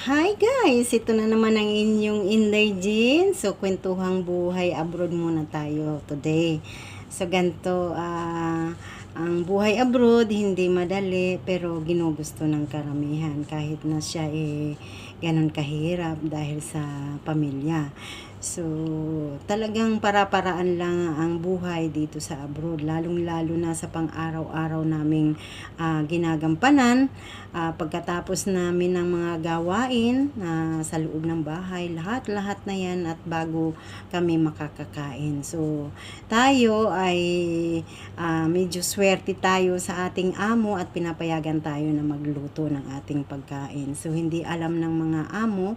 Hi guys! Ito na naman ang inyong Inday Jean. So, kwentuhang buhay abroad muna tayo today. So, ganito, ang buhay abroad, hindi madali, pero ginugusto ng karamihan. Kahit na siya ganun kahirap dahil sa pamilya. So, talagang para-paraan lang ang buhay dito sa abroad, lalong-lalo na sa pang-araw-araw naming ginagampanan. Pagkatapos namin ng mga gawain sa loob ng bahay, lahat-lahat na yan at bago kami makakakain. So, tayo ay medyo swerte tayo sa ating amo at pinapayagan tayo na magluto ng ating pagkain. So, hindi alam ng mga amo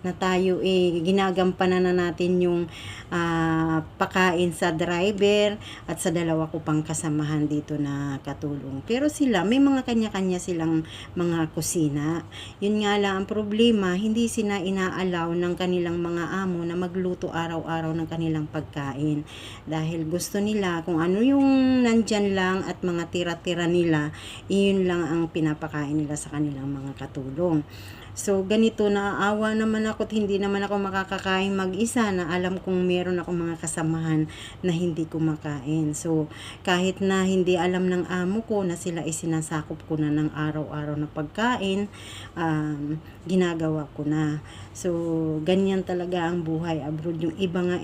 na tayo ginagampanan na natin yung pakain sa driver at sa dalawa ko pang kasamahan dito na katulong. Pero sila, may mga kanya-kanya silang mga kusina. Yun nga lang ang problema, hindi sila inaalaw ng kanilang mga amo na magluto araw-araw ng kanilang pagkain. Dahil gusto nila kung ano yung nandyan lang at mga tira-tira nila, iyon lang ang pinapakain nila sa kanilang mga katulong. So, ganito, naaawa naman ako at hindi naman ako makakakain mag-isa na alam kong meron akong mga kasamahan na hindi kumakain. So, kahit na hindi alam ng amo ko na sila isinasakop ko na ng araw-araw na pagkain, ginagawa ko na. So, ganyan talaga ang buhay abroad. Yung iba nga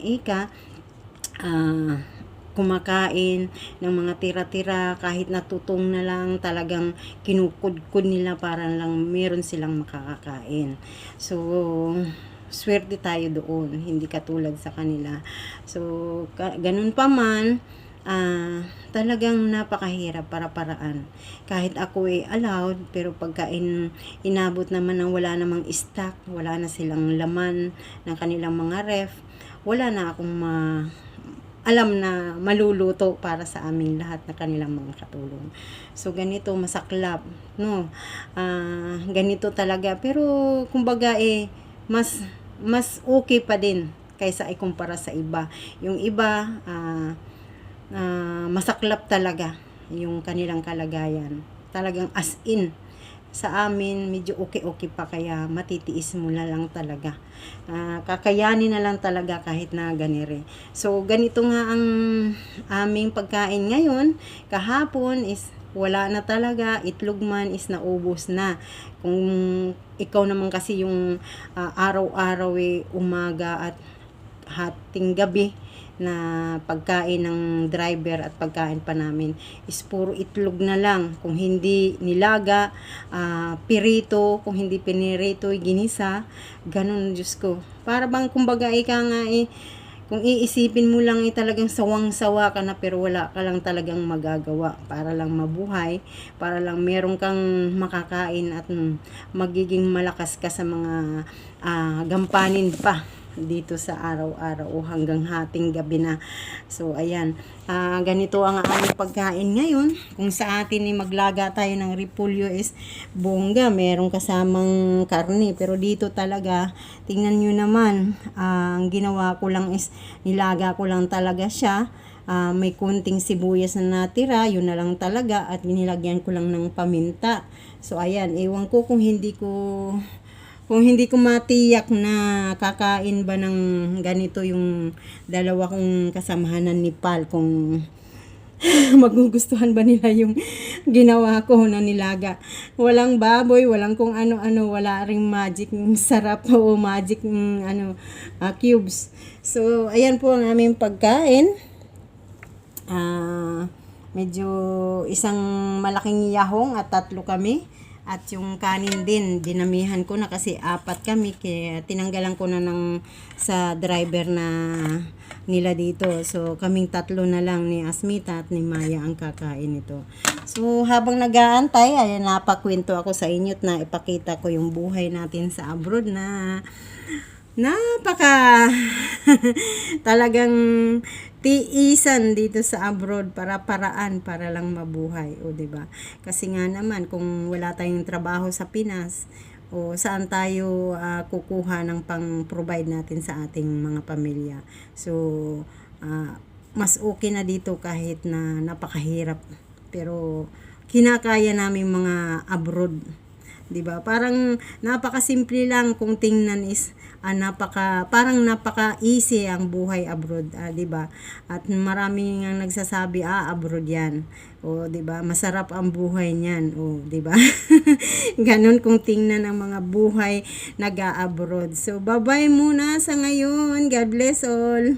kumakain ng mga tira-tira kahit natutong na lang, talagang kinukudkud nila para lang meron silang makakakain. So, swerte tayo doon, hindi katulad sa kanila. So, ganun pa man, talagang napakahirap para-paraan. Kahit ako allowed, pero pagka inabot naman ng wala namang stock, wala na silang laman ng kanilang mga ref, wala na akong alam na maluluto para sa aming lahat na kanilang mga katulong. So, ganito, masaklap, no? Ganito talaga. Pero, kumbaga mas okay pa din kaysa ikumpara sa iba. Yung iba, masaklap talaga yung kanilang kalagayan. Talagang as in. Sa amin, medyo okay pa, kaya matitiis mo na lang talaga. Kakayanin na lang talaga kahit na ganire. So, ganito nga ang aming pagkain ngayon. Kahapon is wala na talaga. Itlog man is naubos na. Kung ikaw naman kasi yung araw-araw umaga at hating gabi na pagkain ng driver at pagkain pa namin is puro itlog na lang. Kung hindi nilaga, pirito, kung hindi pinirito, ginisa, ganun, Diyos ko. Para bang kumbaga nga kung iisipin mo lang talagang sawang-sawa ka na, pero wala ka lang talagang magagawa para lang mabuhay, para lang meron kang makakain at magiging malakas ka sa mga gampanin pa dito sa araw-araw o hanggang hating gabi na. So, ayan. Ganito ang aming pagkain ngayon. Kung sa atin maglaga tayo ng repolyo is bongga, merong kasamang karne. Pero dito talaga, tingnan nyo naman, ang ginawa ko lang is nilaga ko lang talaga siya. May kunting sibuyas na natira, yun na lang talaga, at nilagyan ko lang ng paminta. So, ayan, ewan ko kung hindi ko matiyak na kakain ba ng ganito yung dalawa kong kasamahan ni Pal, kung magugustuhan ba nila yung ginawa ko na nilaga. Walang baboy, walang kung ano-ano, wala ring magic sarap o magic cubes. So, ayan po ang aming pagkain. Medyo isang malaking yahong at 3 kami. At yung kanin din, dinamihan ko na kasi 4 kami. Kaya tinanggalan ko na sa driver na nila dito. So, kaming 3 na lang, ni Asmita at ni Maya ang kakain ito. So, habang nag-aantay, ayan, napakwento ako sa inyo at naipakita ko yung buhay natin sa abroad na napaka talagang tiisan dito sa abroad, para-paraan para lang mabuhay, o di ba? Kasi nga naman kung wala tayong trabaho sa Pinas, o saan tayo kukuha ng pang-provide natin sa ating mga pamilya. So, mas okay na dito kahit na napakahirap, pero kinakaya namin mga abroad 'di ba? Parang napakasimple lang kung tingnan is parang napaka-easy ang buhay abroad, 'di ba? At marami ngang nagsasabi, abroad 'yan. O, 'di ba? Masarap ang buhay niyan. O, 'di ba? Ganun kung tingnan ang mga buhay nag-a-abroad. So, bye-bye muna sa ngayon. God bless all.